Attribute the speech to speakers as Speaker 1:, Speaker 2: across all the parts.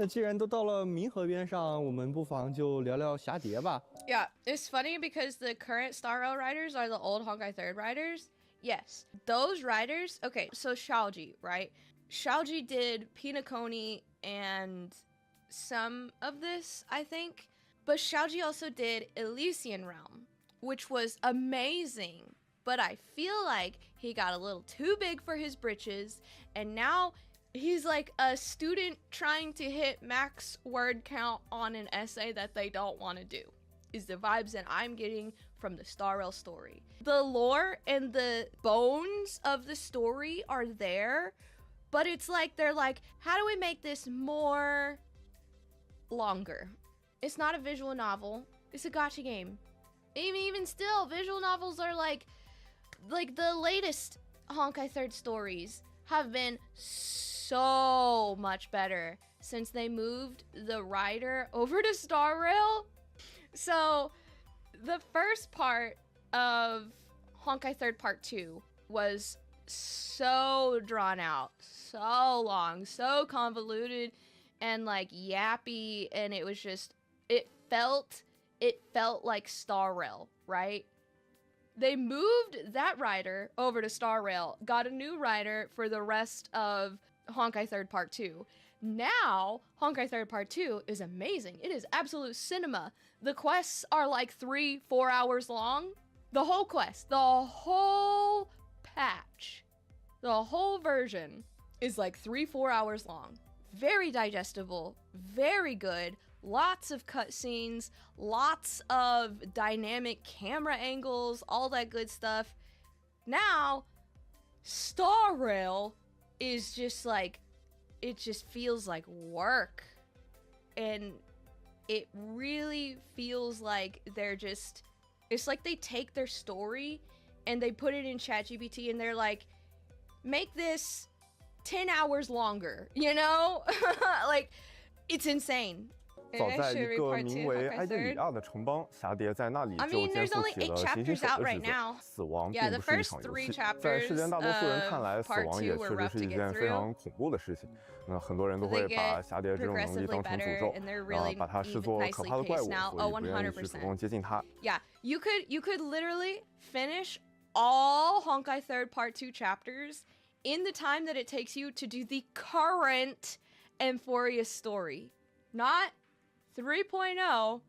Speaker 1: 那既然都到了冥河边上，我们不妨就聊聊蛱蝶吧。
Speaker 2: Yeah, it's funny because the current Star Rail riders are the old Honkai 3rd riders. Yes, those riders. Okay, so Shaoji, right? Shaoji did Pinakoni and some of this, I think. But Shaoji also did Elysian Realm, which was amazing. But I feel like he got a little too big for his britches, and now he's like a student trying to hit max word count on an essay that they don't want to do, is the vibes that I'm getting from the Star Rail story. The lore and the bones of the story are there, but it's like they're like, how do we make this more longer? It's not a visual novel, it's a gacha game. Even still, visual novels are like the latest Honkai 3rd stories have been so much better since they moved the rider over to Star Rail. So the first part of Honkai 3rd Part 2 was so drawn out, so long, so convoluted and like yappy, and it was just, it felt like Star Rail, right? They moved that rider over to Star Rail, got a new rider for the rest of Honkai 3rd Part 2. Now, Honkai 3rd Part 2 is amazing. It is absolute cinema. The quests are like 3-4 hours long. The whole quest, the whole patch, the whole version is like 3-4 hours long. Very digestible, very good. Lots of cutscenes, lots of dynamic camera angles, all that good stuff. Now, Star Rail is just like, it just feels like work. And it really feels like they're just, it's like they take their story and they put it in ChatGPT and they're like, make this 10 hours longer, you know? Like, it's insane.
Speaker 3: 早在一个名为埃德里亚的城邦，蛱蝶在那里就肩负起了行星手的职责。死亡并不是一场游戏，在世间大多数人看来，死亡也确实是一件非常恐怖的事事情。那很多人都会把蛱蝶这种能力当成诅咒，把它视作可怕的怪物，所以不愿意去主动接近它。
Speaker 2: Yeah, you could literally finish all Honkai 3rd Part 2 chapters in the time that it takes you to do the current Amphorius story. Not 3.0,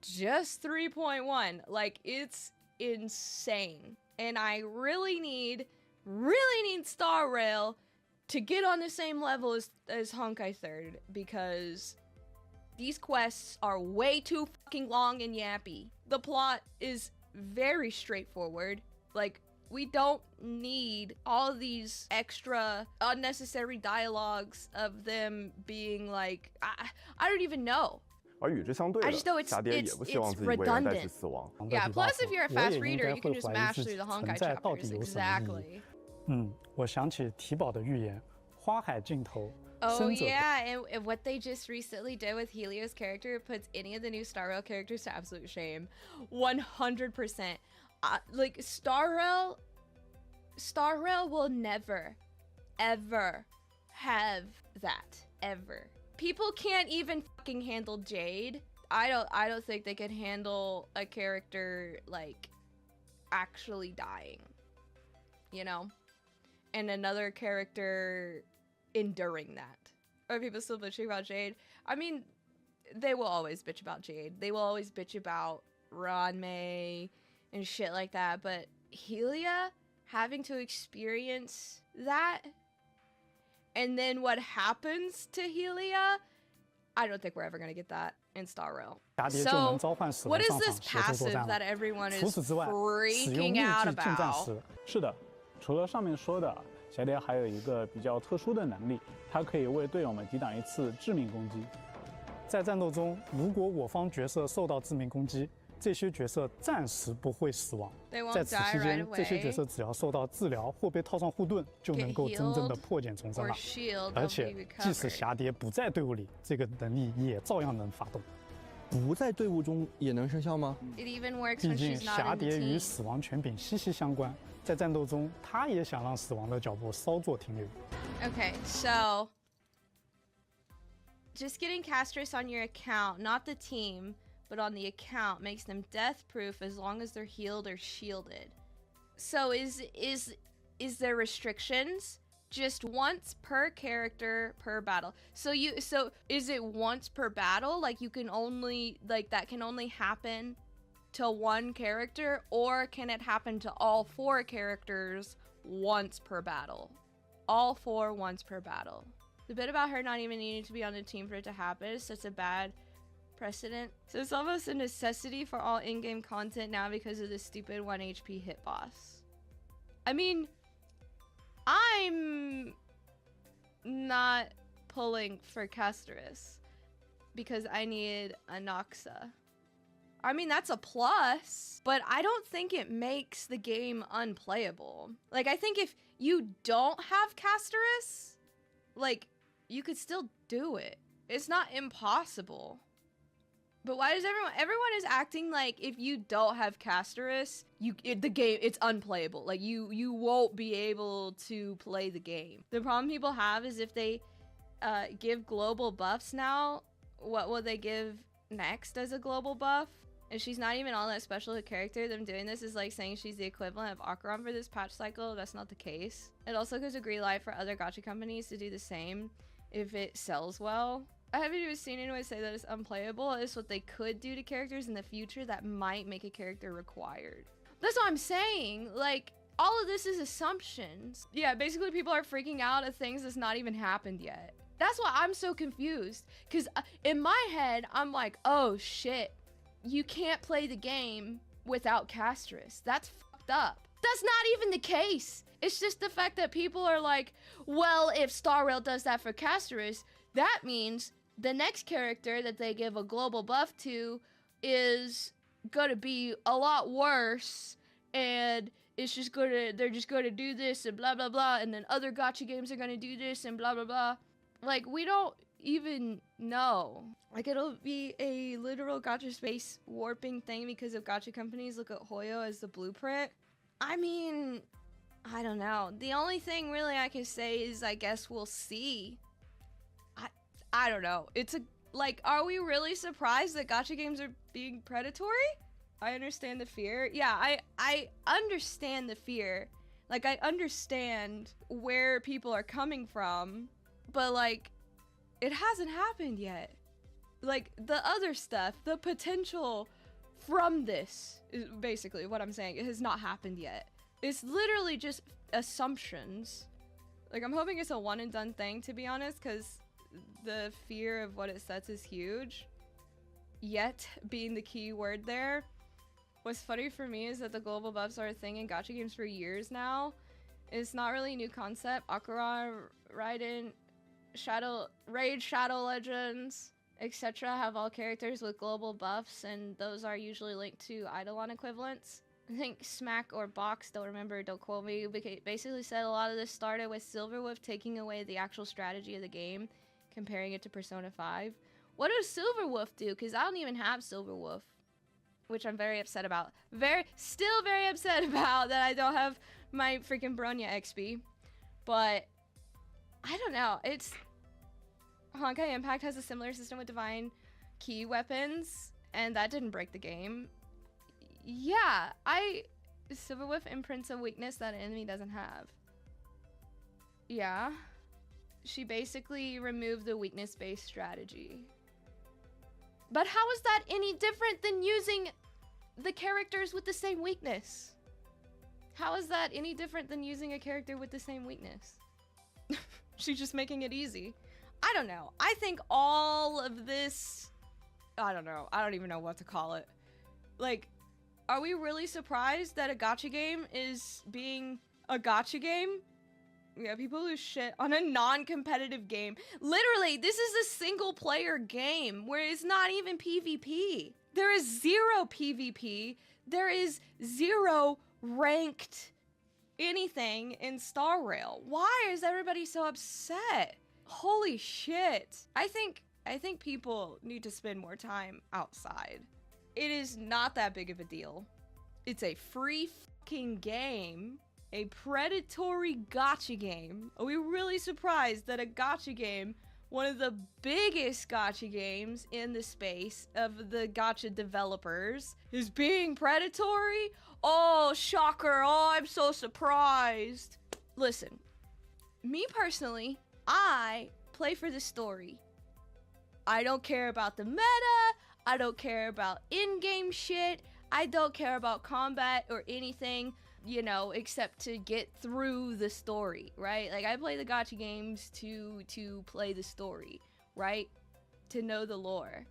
Speaker 2: just 3.1. Like, it's insane. And I really need Star Rail to get on the same level as Honkai 3rd, because these quests are way too fucking long and yappy. The plot is very straightforward. Like, we don't need all these extra unnecessary dialogues of them being like, I don't even know.
Speaker 3: 而与之相对的，蛱蝶也不希望自己为人带去死亡。
Speaker 2: Yeah, plus if you're a fast reader, you can just mash through the Honkai chapters. Exactly.
Speaker 4: 我想起体保的预言，花海尽头。
Speaker 2: Oh yeah, and what they just recently did with Helio's character puts any of the new Star Rail characters to absolute shame. 100%. Like, Star Rail will never, ever have that, ever. People can't even fucking handle Jade. I don't think they can handle a character like actually dying, you know, and another character enduring that. Are people still bitching about Jade? I mean, they will always bitch about Jade. They will always bitch about Ranmei and shit like that, but Helia having to experience that, and then what happens to Helia, I don't think we're ever gonna get that in Star Rail. So, what is this passive that everyone is freaking out about?
Speaker 4: 是的，除了上面说的，蛱蝶还有一个比较特殊的能力，它可以为队友们抵挡一次致命攻击。在战斗中，如果我方角色受到致命攻击，这些角色暂时不会死亡，在此期间，这些角色只要受到治疗或被套上护盾，就能够真正的破茧重生了。而且，即使蛱蝶不在队伍里，这个能力也照样能发动。
Speaker 1: 不在队伍中也能生效吗？
Speaker 4: 毕竟蛱蝶与死亡权柄息息相关，在战斗中，它也想让死亡的脚步稍作停留。
Speaker 2: Okay, so Just getting Castorice on your account, not the team, but on the account, makes them death proof as long as they're healed or shielded. So is there restrictions? Just once per character per battle. So is it once per battle? Like you can only, like that can only happen to one character, or can it happen to all 4 characters once per battle? All 4 once per battle. The bit about her not even needing to be on the team for it to happen is such a bad precedent. So it's almost a necessity for all in-game content now because of this stupid 1 HP hit boss. I mean, I'm not pulling for Castorice because I need a Noxa. I mean, that's a plus, but I don't think it makes the game unplayable. Like, I think if you don't have Castorice, like, you could still do it. It's not impossible. But why does everyone is acting like if you don't have Castorice, the game, it's unplayable. Like you won't be able to play the game. The problem people have is if they give global buffs now, what will they give next as a global buff? And she's not even all that special a character. Them doing this is like saying she's the equivalent of Acheron for this patch cycle. That's not the case. It also gives a green light for other gacha companies to do the same if it sells well. I haven't even seen anyone say that it's unplayable. It's what they could do to characters in the future that might make a character required. That's what I'm saying. Like, all of this is assumptions. Yeah, basically people are freaking out at things that's not even happened yet. That's why I'm so confused. Because in my head, I'm like, oh shit, you can't play the game without Castorice. That's fucked up. That's not even the case. It's just the fact that people are like, well, if Star Rail does that for Castorice, that means the next character that they give a global buff to is gonna be a lot worse, and it's just they're just gonna do this and blah blah blah, and then other gacha games are gonna do this and blah blah blah. Like, we don't even know. Like, it'll be a literal gacha space warping thing because of gacha companies look at Hoyo as the blueprint. I mean, I don't know. The only thing really I can say is I guess we'll see. I don't know. It's like, are we really surprised that gacha games are being predatory? I understand the fear. Yeah, I understand the fear. Like, I understand where people are coming from, but like, it hasn't happened yet. Like, the other stuff, the potential from this is basically what I'm saying. It has not happened yet. It's literally just assumptions. Like, I'm hoping it's a one and done thing, to be honest, because the fear of what it sets is huge. Yet being the key word there. What's funny for me is that the global buffs are a thing in gacha games for years now. It's not really a new concept. Acheron, Raiden, Raid Shadow Legends, etc. have all characters with global buffs, and those are usually linked to Eidolon equivalents. I think Smack or Box, don't remember, don't quote me, basically said a lot of this started with Silverwolf taking away the actual strategy of the game, comparing it to Persona 5. What does Silverwolf do? Because I don't even have Silverwolf, which I'm very upset about. Still very upset about that I don't have my freaking Bronya XP. But I don't know. It's Honkai Impact has a similar system with divine key weapons, and that didn't break the game. Yeah, Silverwolf imprints a weakness that an enemy doesn't have. Yeah. She basically removed the weakness-based strategy. But how is that any different than using the characters with the same weakness? How is that any different than using a character with the same weakness? She's just making it easy. I don't know. I think all of this... I don't know. I don't even know what to call it. Like, are we really surprised that a gacha game is being a gacha game? Yeah, people lose shit on a non-competitive game. Literally, this is a single-player game where it's not even PvP. There is 0 PvP. There is 0 ranked anything in Star Rail. Why is everybody so upset? Holy shit. I think people need to spend more time outside. It is not that big of a deal. It's a free fucking game. A predatory gacha game. Are we really surprised that a gacha game one of the biggest gacha games in the space of the gacha developers is being predatory? Oh, shocker. Oh, I'm so surprised. Listen, me personally, I play for the story. I don't care about the meta. I don't care about in-game shit. I don't care about combat or anything, you know, except to get through the story, right? Like, I play the gacha games to play the story, right? To know the lore.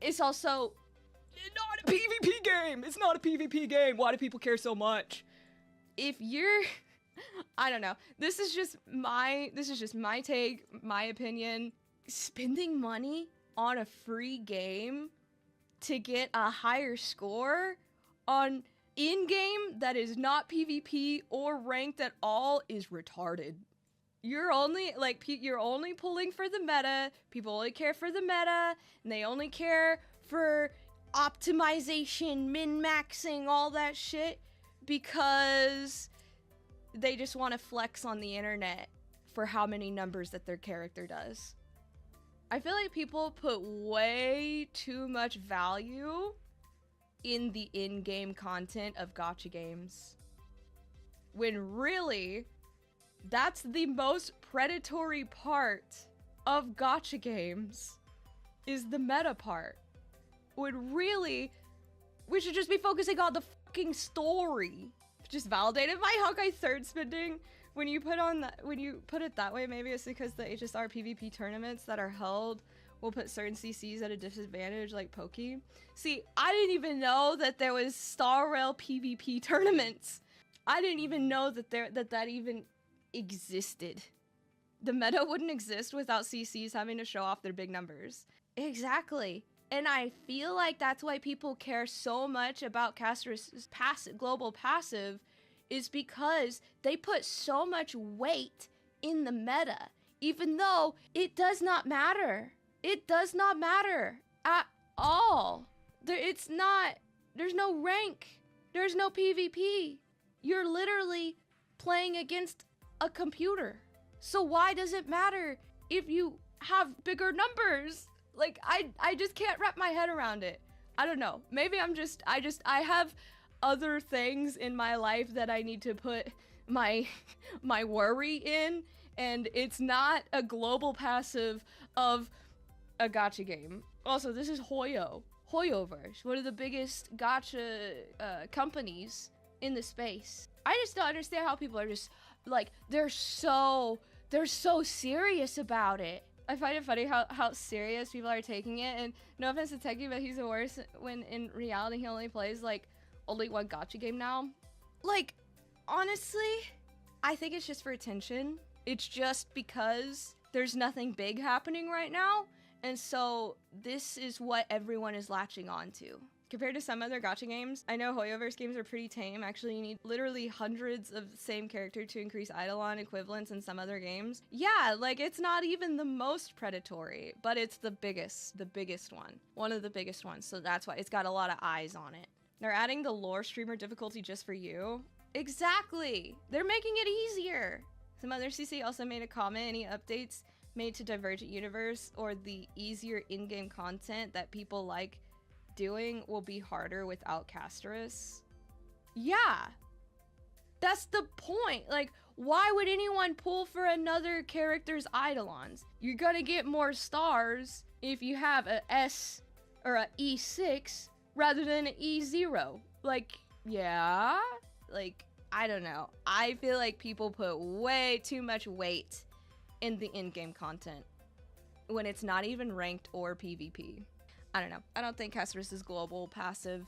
Speaker 2: It's also not a PvP game. It's not a PvP game. Why do people care so much? If you're, I don't know. This is just my take, my opinion. Spending money on a free game to get a higher score on in-game that is not PvP or ranked at all is retarded. You're only pulling for the meta. People only care for the meta, and they only care for optimization, min-maxing, all that shit, because they just want to flex on the internet for how many numbers that their character does. I feel like people put way too much value in the in-game content of gacha games, when really, that's the most predatory part of gacha games, is the meta part. When really, we should just be focusing on the fucking story. Just validated my Honkai third spending. When you put it that way, maybe it's because the HSR PvP tournaments that are held will put certain CCs at a disadvantage, like Poke. See, I didn't even know that there was Star Rail PvP tournaments. I didn't even know that that even existed. The meta wouldn't exist without CCs having to show off their big numbers. Exactly. And I feel like that's why people care so much about Castorice's Global Passive, is because they put so much weight in the meta, even though it does not matter. It does not matter at all. There's no rank. There's no PvP. You're literally playing against a computer. So why does it matter if you have bigger numbers? Like, I just can't wrap my head around it. I don't know. Maybe I have other things in my life that I need to put my worry in, and it's not a global passive of a gacha game. Also, this is Hoyoverse, one of the biggest gacha companies in the space. I just don't understand how people are just like, they're so serious about it. I find it funny how serious people are taking it, and no offense to Techie, but he's the worst when in reality he only plays like only one gacha game now. Like, honestly, I think it's just for attention. It's just because there's nothing big happening right now, and so this is what everyone is latching on to. Compared to some other gacha games, I know Hoyoverse games are pretty tame. Actually, you need literally hundreds of the same character to increase Eidolon equivalents in some other games. Yeah, like, it's not even the most predatory, but it's the biggest one. One of the biggest ones, so that's why it's got a lot of eyes on it. They're adding the lore streamer difficulty just for you. Exactly! They're making it easier! Some other CC also made a comment, any updates made to Divergent Universe or the easier in-game content that people like doing will be harder without Castorice. Yeah, that's the point. Like, why would anyone pull for another character's Eidolons? You're gonna get more stars if you have a S or a E6 rather than an E0. Like, yeah, like, I don't know. I feel like people put way too much weight in the in-game content when it's not even ranked or PvP. I don't know. I don't think Castorice's Global Passive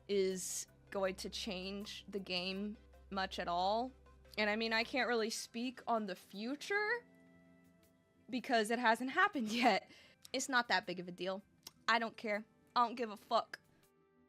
Speaker 2: is going to change the game much at all. And I mean, I can't really speak on the future because it hasn't happened yet. It's not that big of a deal. I don't care. I don't give a fuck.